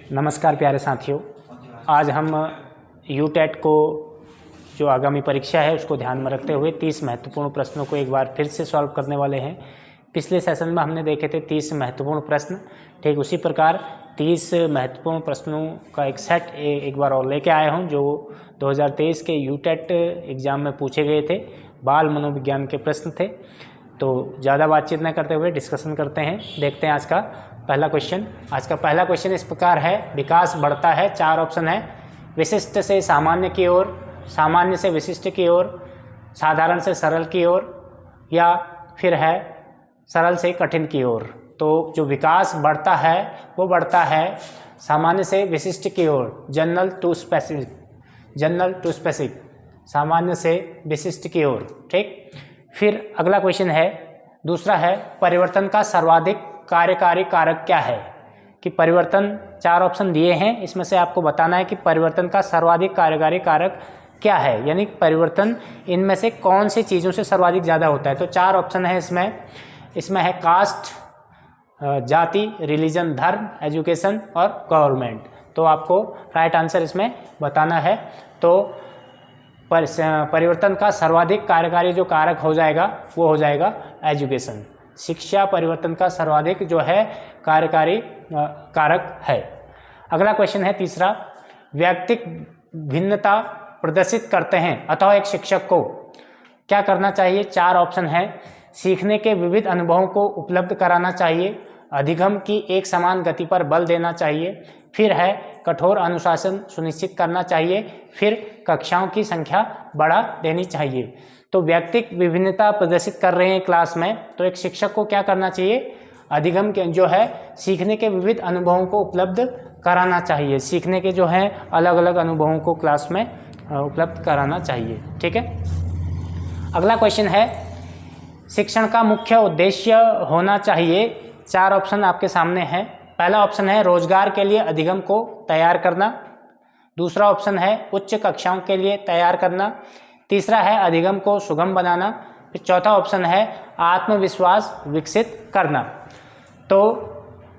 नमस्कार प्यारे साथियों, आज हम यूटेट को जो आगामी परीक्षा है उसको ध्यान में रखते हुए 30 महत्वपूर्ण प्रश्नों को एक बार फिर से सॉल्व करने वाले हैं। पिछले सेशन में हमने देखे थे 30 महत्वपूर्ण प्रश्न, ठीक उसी प्रकार 30 महत्वपूर्ण प्रश्नों का एक सेट एक बार और लेके आया हूं जो 2023 के यूटेट एग्ज़ाम में पूछे गए थे। बाल मनोविज्ञान के प्रश्न थे। तो ज़्यादा बातचीत न करते हुए डिस्कशन करते हैं। देखते हैं आज का पहला क्वेश्चन। आज का पहला क्वेश्चन इस प्रकार है, विकास बढ़ता है, 4 ऑप्शन है। विशिष्ट से सामान्य की ओर, सामान्य से विशिष्ट की ओर, साधारण से सरल की ओर, या फिर है सरल से कठिन की ओर। तो जो विकास बढ़ता है वो बढ़ता है सामान्य से विशिष्ट की ओर, जनरल टू स्पेसिफिक, सामान्य से विशिष्ट की ओर, ठीक। फिर अगला क्वेश्चन है, दूसरा है, परिवर्तन का सर्वाधिक कार्यकारी कारक क्या है। कि परिवर्तन 4 ऑप्शन दिए हैं, इसमें से आपको बताना है कि परिवर्तन का सर्वाधिक कार्यकारी कारक क्या है, यानी परिवर्तन इनमें से कौन सी चीज़ों से सर्वाधिक ज़्यादा होता है। तो 4 ऑप्शन है इसमें है कास्ट, जाति, रिलीजन, धर्म, एजुकेशन और गवर्नमेंट। तो आपको राइट आंसर इसमें बताना है। तो परिवर्तन का सर्वाधिक कार्यकारी जो कारक हो जाएगा वो हो जाएगा एजुकेशन। शिक्षा परिवर्तन का सर्वाधिक जो है कार्यकारी कारक है। अगला क्वेश्चन है तीसरा, व्यक्तिक भिन्नता प्रदर्शित करते हैं अथवा एक शिक्षक को क्या करना चाहिए। 4 ऑप्शन है, सीखने के विविध अनुभवों को उपलब्ध कराना चाहिए, अधिगम की एक समान गति पर बल देना चाहिए, फिर है कठोर अनुशासन सुनिश्चित करना चाहिए, फिर कक्षाओं की संख्या बढ़ा देनी चाहिए। तो व्यक्तिक विभिन्नता प्रदर्शित कर रहे हैं क्लास में, तो एक शिक्षक को क्या करना चाहिए, अधिगम के जो है सीखने के विविध अनुभवों को उपलब्ध कराना चाहिए। सीखने के जो है अलग अलग अनुभवों को क्लास में उपलब्ध कराना चाहिए, ठीक है। अगला क्वेश्चन है, शिक्षण का मुख्य उद्देश्य होना चाहिए। 4 ऑप्शन आपके सामने हैं। पहला ऑप्शन है रोजगार के लिए अधिगम को तैयार करना, दूसरा ऑप्शन है उच्च कक्षाओं के लिए तैयार करना, तीसरा है अधिगम को सुगम बनाना, फिर चौथा ऑप्शन है आत्मविश्वास विकसित करना। तो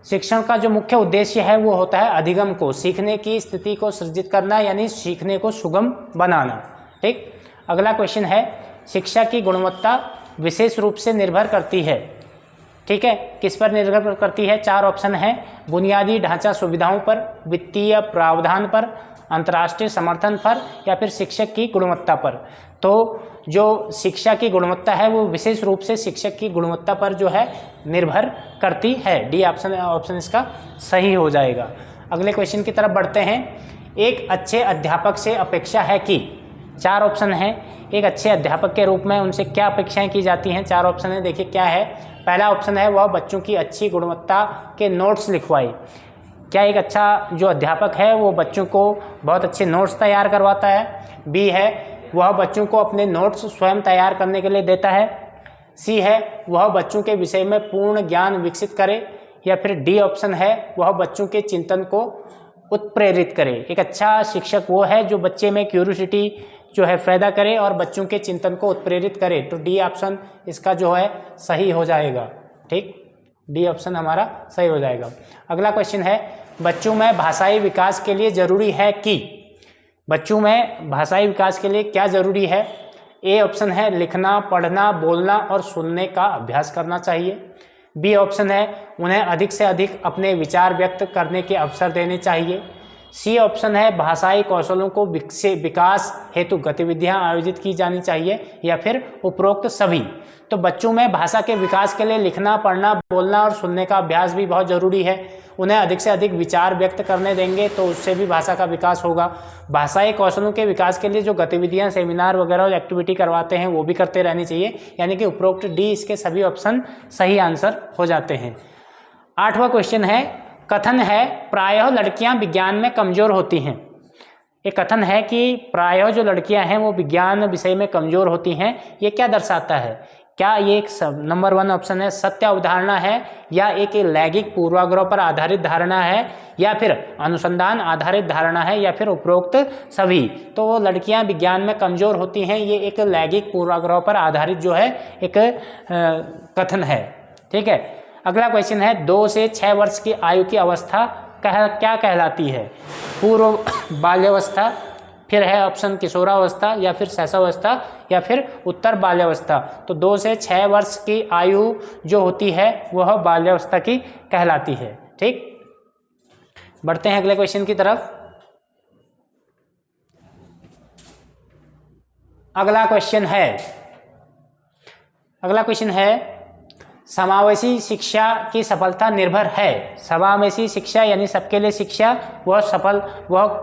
शिक्षण का जो मुख्य उद्देश्य है वो होता है अधिगम को, सीखने की स्थिति को सृजित करना, यानी सीखने को सुगम बनाना, ठीक। अगला क्वेश्चन है, शिक्षा की गुणवत्ता विशेष रूप से निर्भर करती है, ठीक है, किस पर निर्भर करती है। 4 ऑप्शन है, बुनियादी ढांचा सुविधाओं पर, वित्तीय प्रावधान पर, अंतर्राष्ट्रीय समर्थन पर, या फिर शिक्षक की गुणवत्ता पर। तो जो शिक्षा की गुणवत्ता है वो विशेष रूप से शिक्षक की गुणवत्ता पर जो है निर्भर करती है। डी ऑप्शन इसका सही हो जाएगा। अगले क्वेश्चन की तरफ बढ़ते हैं। एक अच्छे अध्यापक से अपेक्षा है कि, 4 ऑप्शन है, एक अच्छे अध्यापक के रूप में उनसे क्या अपेक्षाएं की जाती हैं। 4 ऑप्शन है, देखिए क्या है। पहला ऑप्शन है, वह बच्चों की अच्छी गुणवत्ता के नोट्स लिखवाए। क्या एक अच्छा जो अध्यापक है वो बच्चों को बहुत अच्छे नोट्स तैयार करवाता है। बी है, वह बच्चों को अपने नोट्स स्वयं तैयार करने के लिए देता है। सी है, वह बच्चों के विषय में पूर्ण ज्ञान विकसित करे, या फिर डी ऑप्शन है, वह बच्चों के चिंतन को उत्प्रेरित करे। एक अच्छा शिक्षक वो है जो बच्चे में क्यूरियोसिटी जो है पैदा करे और बच्चों के चिंतन को उत्प्रेरित करे। तो डी ऑप्शन इसका जो है सही हो जाएगा, ठीक, डी ऑप्शन हमारा सही हो जाएगा। अगला क्वेश्चन है, बच्चों में भाषाई विकास के लिए जरूरी है कि, बच्चों में भाषाई विकास के लिए क्या जरूरी है। ए ऑप्शन है, लिखना, पढ़ना, बोलना और सुनने का अभ्यास करना चाहिए। बी ऑप्शन है, उन्हें अधिक से अधिक अपने विचार व्यक्त करने के अवसर देने चाहिए। सी ऑप्शन है, भाषाई कौशलों को विकास हेतु गतिविधियां आयोजित की जानी चाहिए, या फिर उपरोक्त सभी। तो बच्चों में भाषा के विकास के लिए लिखना, पढ़ना, बोलना और सुनने का अभ्यास भी बहुत ज़रूरी है। उन्हें अधिक से अधिक विचार व्यक्त करने देंगे तो उससे भी भाषा का विकास होगा। भाषाई कौशलों के विकास के लिए जो गतिविधियां, सेमिनार वगैरह और एक्टिविटी करवाते हैं वो भी करते रहनी चाहिए, यानी कि उपरोक्त डी इसके सभी ऑप्शन सही आंसर हो जाते हैं। 8वां क्वेश्चन है, कथन है प्रायः लड़कियां विज्ञान में कमज़ोर होती हैं। एक कथन है कि प्रायः जो लड़कियां हैं वो विज्ञान विषय में कमज़ोर होती हैं, ये क्या दर्शाता है। क्या ये एक नंबर 1 ऑप्शन है, सत्य अवधारणा है, या एक लैंगिक पूर्वाग्रह पर आधारित धारणा है, या फिर अनुसंधान आधारित धारणा है, या फिर उपरोक्त सभी। तो वो लड़कियां विज्ञान में कमज़ोर होती हैं, ये एक लैंगिक पूर्वाग्रह पर आधारित जो है एक कथन है, ठीक है। अगला क्वेश्चन है 2 से 6 वर्ष की आयु की अवस्था क्या कहलाती है? पूर्व बाल्यावस्था, फिर है ऑप्शन किशोरावस्था, या फिर शैशवावस्था, या फिर उत्तर बाल्यावस्था। तो 2 से 6 वर्ष की आयु जो होती है वह बाल्यावस्था की कहलाती है। ठीक, बढ़ते हैं अगले क्वेश्चन की तरफ। अगला क्वेश्चन है समावेशी शिक्षा की सफलता निर्भर है। समावेशी शिक्षा यानी सबके लिए शिक्षा, वह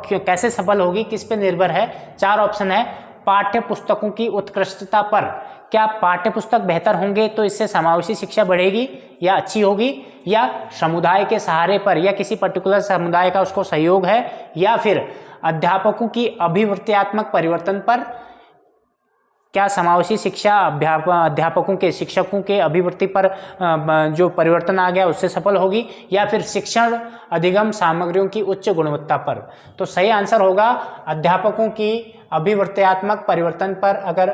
कैसे सफल होगी, किस पे निर्भर है? 4 ऑप्शन है। पाठ्य पुस्तकों की उत्कृष्टता पर, क्या पाठ्य पुस्तक बेहतर होंगे तो इससे समावेशी शिक्षा बढ़ेगी या अच्छी होगी, या समुदाय के सहारे पर, या किसी पर्टिकुलर समुदाय का उसको सहयोग है, या फिर अध्यापकों की अभिवृत्त्यात्मक परिवर्तन पर, क्या समावेशी शिक्षा अध्यापकों के, शिक्षकों के अभिवृत्ति पर जो परिवर्तन आ गया उससे सफल होगी, या फिर शिक्षण अधिगम सामग्रियों की उच्च गुणवत्ता पर? तो सही आंसर होगा अध्यापकों की अभिवृत्त्यात्मक परिवर्तन पर। अगर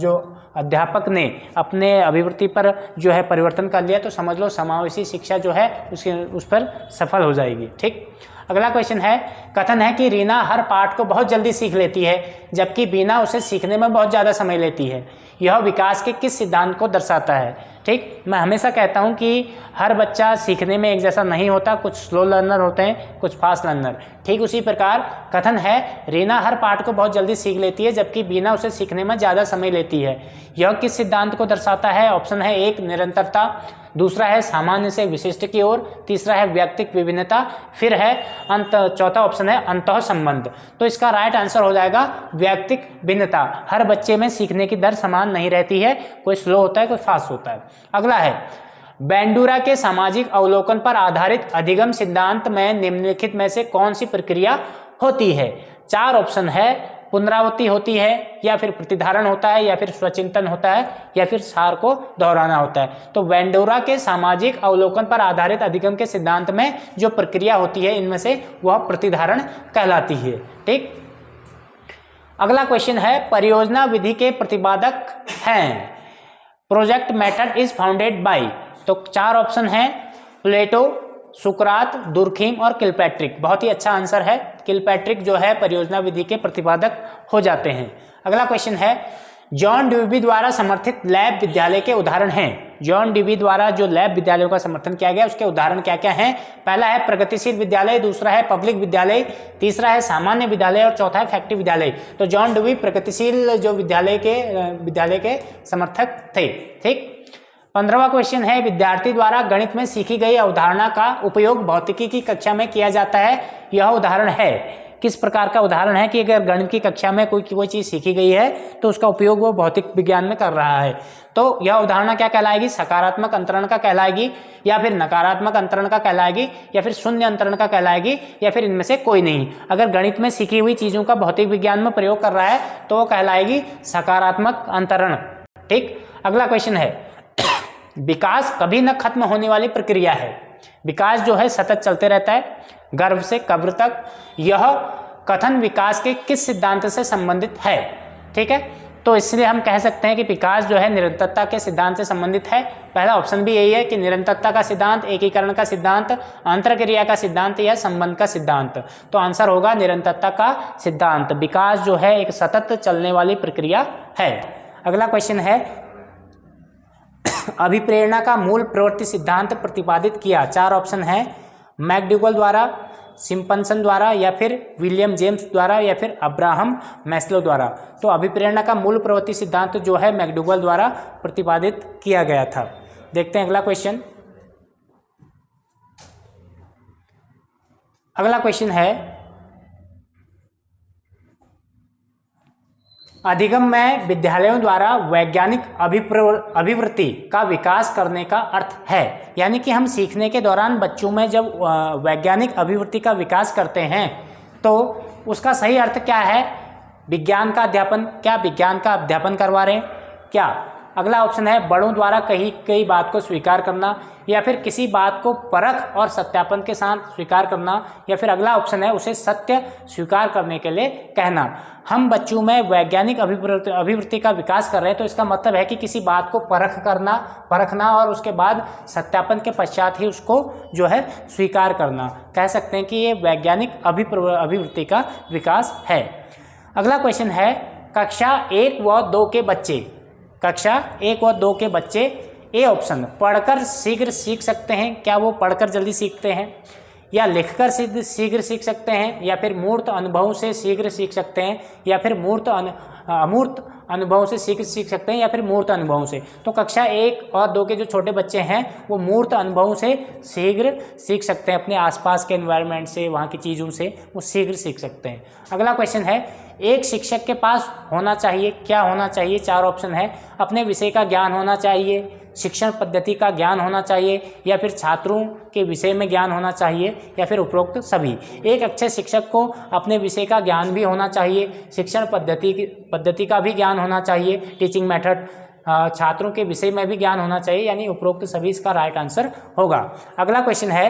जो अध्यापक ने अपने अभिवृत्ति पर जो है परिवर्तन कर लिया तो समझ लो समावेशी शिक्षा जो है उस पर सफल हो जाएगी। ठीक, अगला क्वेश्चन है, कथन है कि रीना हर पाठ को बहुत जल्दी सीख लेती है जबकि बीना उसे सीखने में बहुत ज़्यादा समय लेती है। यह विकास के किस सिद्धांत को दर्शाता है? ठीक, मैं हमेशा कहता हूं कि हर बच्चा सीखने में एक जैसा नहीं होता, कुछ स्लो लर्नर होते हैं, कुछ फास्ट लर्नर। ठीक उसी प्रकार कथन है रीना हर पाठ को बहुत जल्दी सीख लेती है जबकि बीना उसे सीखने में ज़्यादा समय लेती है। यह किस सिद्धांत को दर्शाता है? ऑप्शन है 1 निरंतरता, दूसरा है सामान्य से विशिष्ट की ओर, तीसरा है व्यक्तिक विभिन्नता, फिर है चौथा ऑप्शन है अंतः संबंध। तो इसका राइट आंसर हो जाएगा व्यक्तिक भिन्नता। हर बच्चे में सीखने की दर समान नहीं रहती है, कोई स्लो होता है, कोई फास्ट होता है। अगला है बेंडूरा के सामाजिक अवलोकन पर आधारित अधिगम सिद्धांत में निम्नलिखित में से कौन सी प्रक्रिया होती है? 4 ऑप्शन है, पुनरावृत्ति होती है, या फिर प्रतिधारण होता है, या फिर स्वचिंतन होता है, या फिर सार को दोहराना होता है। तो बेंडूरा के सामाजिक अवलोकन पर आधारित अधिगम के सिद्धांत में जो प्रक्रिया होती है इनमें से वह प्रतिधारण कहलाती है। ठीक, अगला क्वेश्चन है परियोजना विधि के प्रतिपादक हैं। Project method is founded by, तो 4 ऑप्शन हैं, प्लेटो, सुकरात, दुर्खीम और किलपैट्रिक। बहुत ही अच्छा आंसर है, किलपैट्रिक जो है परियोजना विधि के प्रतिपादक हो जाते हैं। अगला क्वेश्चन है जॉन ड्यूबी द्वारा समर्थित लैब विद्यालय के उदाहरण हैं। जॉन ड्यूबी द्वारा जो लैब विद्यालयों का समर्थन किया गया उसके उदाहरण क्या क्या हैं? पहला है प्रगतिशील विद्यालय, दूसरा है पब्लिक विद्यालय, तीसरा है सामान्य विद्यालय और चौथा है फैक्ट्री विद्यालय। तो जॉन ड्यूबी प्रगतिशील जो विद्यालय के समर्थक थे। ठीक, 15वां क्वेश्चन है विद्यार्थी द्वारा गणित में सीखी गई अवधारणा का उपयोग भौतिकी की कक्षा में किया जाता है। यह उदाहरण है, किस प्रकार का उदाहरण है कि अगर गणित की कक्षा में कोई चीज़ सीखी गई है तो उसका उपयोग वो भौतिक विज्ञान में कर रहा है। तो यह उदाहरण क्या कहलाएगी? सकारात्मक अंतरण का कहलाएगी, या फिर नकारात्मक अंतरण का कहलाएगी, या फिर शून्य अंतरण का कहलाएगी, या फिर इनमें से कोई नहीं। अगर गणित में सीखी हुई चीज़ों का भौतिक विज्ञान में प्रयोग कर रहा है तो वो कहलाएगी सकारात्मक अंतरण। ठीक, अगला क्वेश्चन है विकास कभी न खत्म होने वाली प्रक्रिया है। विकास जो है सतत चलते रहता है, गर्भ से कब्र तक। यह कथन विकास के किस सिद्धांत से संबंधित है? ठीक है, तो इसलिए हम कह सकते हैं कि विकास जो है निरंतरता के सिद्धांत से संबंधित है। पहला ऑप्शन भी यही है कि निरंतरता का सिद्धांत, एकीकरण का सिद्धांत, अंतरक्रिया का सिद्धांत या संबंध का सिद्धांत। तो आंसर होगा निरंतरता का सिद्धांत। विकास जो है एक सतत चलने वाली प्रक्रिया है। अगला क्वेश्चन है अभिप्रेरणा का मूल प्रवृत्ति सिद्धांत प्रतिपादित किया। 4 ऑप्शन है, मैकडूगल द्वारा, सिम्पसन द्वारा, या फिर विलियम जेम्स द्वारा, या फिर अब्राहम मैस्लो द्वारा। तो अभिप्रेरणा का मूल प्रवृत्ति सिद्धांत जो है मैकडूगल द्वारा प्रतिपादित किया गया था। देखते हैं अगला क्वेश्चन। अगला क्वेश्चन है अधिगम में विद्यालयों द्वारा वैज्ञानिक अभिवृत्ति का विकास करने का अर्थ है। यानी कि हम सीखने के दौरान बच्चों में जब वैज्ञानिक अभिवृत्ति का विकास करते हैं तो उसका सही अर्थ क्या है? विज्ञान का अध्यापन, क्या विज्ञान का अध्यापन करवा रहे हैं, क्या अगला ऑप्शन है बड़ों द्वारा कही गई बात को स्वीकार करना, या फिर किसी बात को परख और सत्यापन के साथ स्वीकार करना, या फिर अगला ऑप्शन है उसे सत्य स्वीकार करने के लिए कहना। हम बच्चों में वैज्ञानिक अभिवृत्ति का विकास कर रहे हैं, तो इसका मतलब है कि किसी बात को परखना और उसके बाद सत्यापन के पश्चात ही उसको जो है स्वीकार करना। कह सकते हैं कि ये वैज्ञानिक अभिवृत्ति का विकास है। अगला क्वेश्चन है कक्षा 1 व 2 के बच्चे, कक्षा 1 व 2 के बच्चे ए ऑप्शन पढ़कर शीघ्र सीख सकते हैं, क्या वो पढ़कर जल्दी सीखते हैं, या लिखकर शीघ्र सीख सकते हैं, या फिर मूर्त अनुभव से शीघ्र सीख सकते हैं, या फिर अमूर्त अनुभव से शीघ्र सीख सकते हैं, या फिर मूर्त अनुभव से। तो कक्षा 1 और 2 के जो छोटे बच्चे हैं वो मूर्त अनुभव से शीघ्र सीख सकते हैं, अपने आसपास के एनवायरनमेंट से, वहाँ की चीज़ों से वो शीघ्र सीख सकते हैं। अगला क्वेश्चन है एक शिक्षक के पास होना चाहिए, क्या होना चाहिए? 4 ऑप्शन है। अपने विषय का ज्ञान होना चाहिए, शिक्षण पद्धति का ज्ञान होना चाहिए, या फिर छात्रों के विषय में ज्ञान होना चाहिए, या फिर उपरोक्त सभी। एक अच्छे शिक्षक को अपने विषय का ज्ञान भी होना चाहिए, शिक्षण पद्धति का भी ज्ञान होना चाहिए, टीचिंग मेथड, छात्रों के विषय में भी ज्ञान होना चाहिए, यानी उपरोक्त सभी इसका राइट आंसर होगा। अगला क्वेश्चन है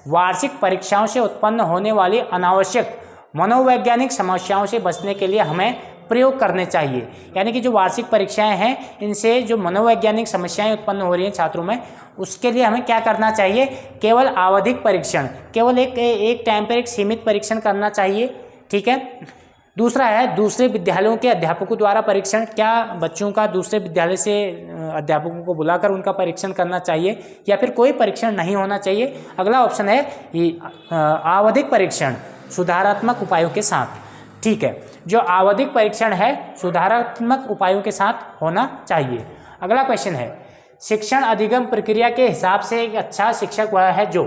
वार्षिक परीक्षाओं से उत्पन्न होने वाली अनावश्यक मनोवैज्ञानिक समस्याओं से बचने के लिए हमें प्रयोग करने चाहिए। यानी कि जो वार्षिक परीक्षाएं हैं इनसे जो मनोवैज्ञानिक समस्याएं उत्पन्न हो रही हैं छात्रों में, उसके लिए हमें क्या करना चाहिए? केवल आवधिक परीक्षण, केवल एक टाइम पर एक सीमित परीक्षण करना चाहिए। ठीक है। दूसरा है दूसरे विद्यालयों के अध्यापकों द्वारा परीक्षण, क्या बच्चों का दूसरे विद्यालय से अध्यापकों को बुलाकर उनका परीक्षण करना चाहिए, या फिर कोई परीक्षण नहीं होना चाहिए? अगला ऑप्शन है आवधिक परीक्षण सुधारात्मक उपायों के साथ। ठीक है, जो आवधिक परीक्षण है सुधारात्मक उपायों के साथ होना चाहिए। अगला क्वेश्चन है शिक्षण अधिगम प्रक्रिया के हिसाब से एक अच्छा शिक्षक वह है जो,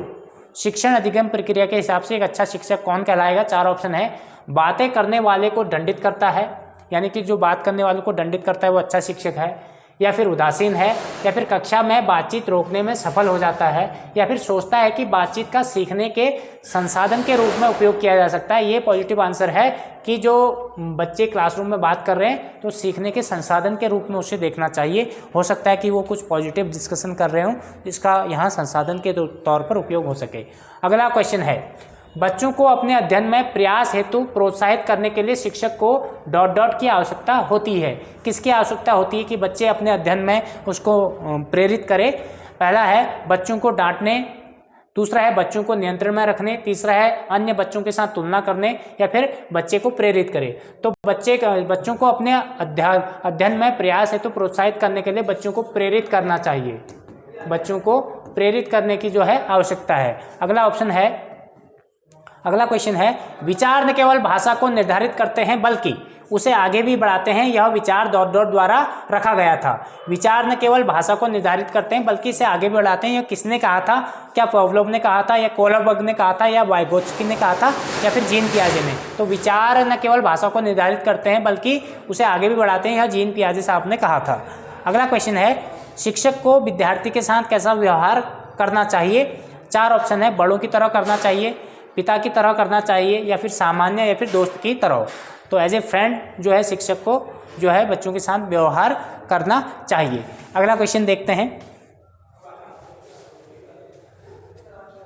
शिक्षण अधिगम प्रक्रिया के हिसाब से एक अच्छा शिक्षक कौन कहलाएगा? 4 ऑप्शन है। बातें करने वाले को दंडित करता है, यानी कि जो बात करने वाले को दंडित करता है वो अच्छा शिक्षक है, या फिर उदासीन है, या फिर कक्षा में बातचीत रोकने में सफल हो जाता है, या फिर सोचता है कि बातचीत का सीखने के संसाधन के रूप में उपयोग किया जा सकता है। ये पॉजिटिव आंसर है कि जो बच्चे क्लासरूम में बात कर रहे हैं तो सीखने के संसाधन के रूप में उसे देखना चाहिए। हो सकता है कि वो कुछ पॉजिटिव डिस्कशन कर रहे हों जिसका यहाँ संसाधन के तौर पर उपयोग हो सके। अगला क्वेश्चन है बच्चों को अपने अध्ययन में प्रयास हेतु प्रोत्साहित करने के लिए शिक्षक को ... की आवश्यकता होती है। किसकी आवश्यकता होती है कि बच्चे अपने अध्ययन में उसको प्रेरित करें? पहला है बच्चों को डांटने, दूसरा है बच्चों को नियंत्रण में रखने, तीसरा है अन्य बच्चों के साथ तुलना करने, या फिर बच्चे को प्रेरित करें। तो बच्चों को अपने अध्ययन में प्रयास हेतु प्रोत्साहित करने के लिए बच्चों को प्रेरित करना चाहिए, बच्चों को प्रेरित करने की जो है आवश्यकता है। अगला क्वेश्चन है विचार न केवल भाषा को निर्धारित करते हैं बल्कि उसे आगे भी बढ़ाते हैं, यह विचार ... द्वारा रखा गया था। विचार न केवल भाषा को निर्धारित करते हैं बल्कि इसे आगे भी बढ़ाते हैं, यह किसने कहा था? क्या पावलोव ने कहा था, या कोहलरबर्ग ने कहा था, या वाइगोत्स्की ने कहा था, या फिर जीन पियाजे ने? तो विचार न केवल भाषा को निर्धारित करते हैं बल्कि उसे आगे भी बढ़ाते हैं, यह जीन पियाजे साहब ने कहा था। अगला क्वेश्चन है शिक्षक को विद्यार्थी के साथ कैसा व्यवहार करना चाहिए? 4 ऑप्शन है। बड़ों की तरह करना चाहिए, पिता की तरह करना चाहिए, या फिर सामान्य, या फिर दोस्त की तरह। तो एज ए फ्रेंड जो है शिक्षक को जो है बच्चों के साथ व्यवहार करना चाहिए। अगला क्वेश्चन देखते हैं।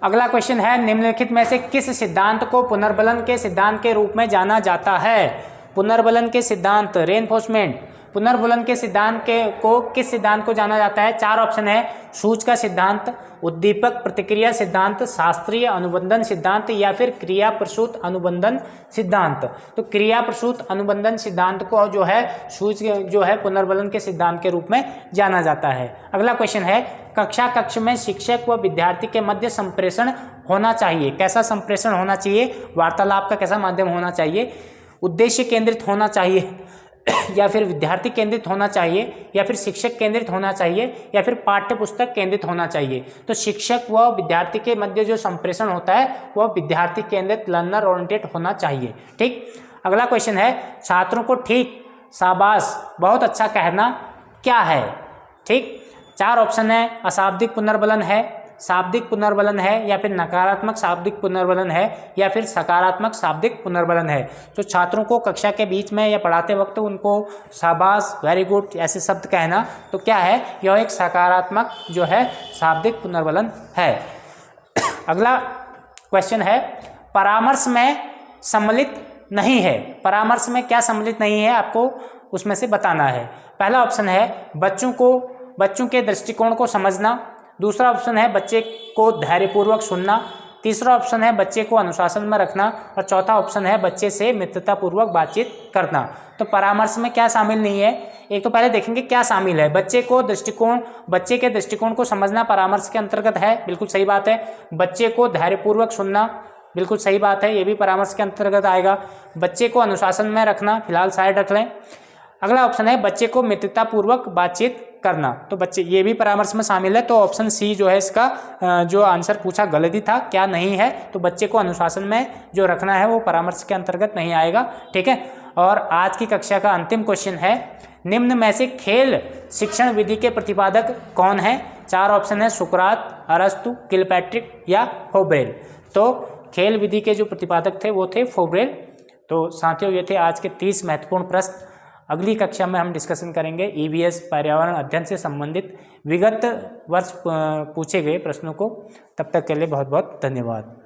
अगला क्वेश्चन है निम्नलिखित में से किस सिद्धांत को पुनर्बलन के सिद्धांत के रूप में जाना जाता है? पुनर्बलन के सिद्धांत, रेनफोर्समेंट। पुनर्बलन के सिद्धांत को किस सिद्धांत को जाना जाता है? 4 ऑप्शन है। सूच का सिद्धांत, उद्दीपक प्रतिक्रिया सिद्धांत, शास्त्रीय अनुबंधन सिद्धांत, या फिर क्रिया प्रसूत अनुबंधन सिद्धांत। तो क्रिया प्रसूत अनुबंधन सिद्धांत को जो है सूच जो है पुनर्बलन के सिद्धांत के रूप में जाना जाता है। अगला क्वेश्चन है कक्ष में शिक्षक व विद्यार्थी के मध्य संप्रेषण होना चाहिए। कैसा संप्रेषण होना चाहिए? वार्तालाप का कैसा माध्यम होना चाहिए? उद्देश्य केंद्रित होना चाहिए, या फिर विद्यार्थी केंद्रित होना चाहिए, या फिर शिक्षक केंद्रित होना चाहिए, या फिर पाठ्य पुस्तक केंद्रित होना चाहिए? तो शिक्षक व विद्यार्थी के मध्य जो संप्रेषण होता है वह विद्यार्थी केंद्रित, लर्नर ओरिएंटेड होना चाहिए। ठीक। अगला क्वेश्चन है छात्रों को ठीक, शाबाश, बहुत अच्छा कहना क्या है? ठीक। 4 ऑप्शन है। अशाब्दिक पुनर्बलन है, शाब्दिक पुनर्बलन है या फिर नकारात्मक शाब्दिक पुनर्बलन है या फिर सकारात्मक शाब्दिक पुनर्बलन है। तो छात्रों को कक्षा के बीच में या पढ़ाते वक्त उनको शाबाश, वेरी गुड ऐसे शब्द कहना, तो क्या है, यह एक सकारात्मक जो है शाब्दिक पुनर्बलन है। अगला क्वेश्चन है, परामर्श में सम्मिलित नहीं है। परामर्श में क्या सम्मिलित नहीं है आपको उसमें से बताना है। पहला ऑप्शन है बच्चों के दृष्टिकोण को समझना, दूसरा ऑप्शन है बच्चे को धैर्यपूर्वक सुनना, तीसरा ऑप्शन है बच्चे को अनुशासन में रखना और चौथा ऑप्शन है बच्चे से मित्रतापूर्वक बातचीत करना। तो परामर्श में क्या शामिल नहीं है, एक तो पहले देखेंगे क्या शामिल है। बच्चे के दृष्टिकोण को समझना परामर्श के अंतर्गत है, बिल्कुल सही बात है। बच्चे को धैर्यपूर्वक सुनना, बिल्कुल सही बात है, ये भी परामर्श के अंतर्गत आएगा। बच्चे को अनुशासन में रखना फिलहाल साइड रख लें। अगला ऑप्शन है बच्चे को मित्रतापूर्वक बातचीत करना, तो बच्चे ये भी परामर्श में शामिल है। तो ऑप्शन सी जो है इसका जो आंसर पूछा गलत ही था, क्या नहीं है, तो बच्चे को अनुशासन में जो रखना है वो परामर्श के अंतर्गत नहीं आएगा। ठीक है, और आज की कक्षा का अंतिम क्वेश्चन है, निम्न में से खेल शिक्षण विधि के प्रतिपादक कौन है। 4 ऑप्शन है, सुकरात, अरस्तु, किलपैट्रिक या फोब्रेल। तो खेल विधि के जो प्रतिपादक थे वो थे फोब्रेल। तो साथियों ये थे आज के 30 महत्वपूर्ण प्रश्न। अगली कक्षा में हम डिस्कशन करेंगे ईवीएस पर्यावरण अध्ययन से संबंधित विगत वर्ष पूछे गए प्रश्नों को। तब तक के लिए बहुत बहुत धन्यवाद।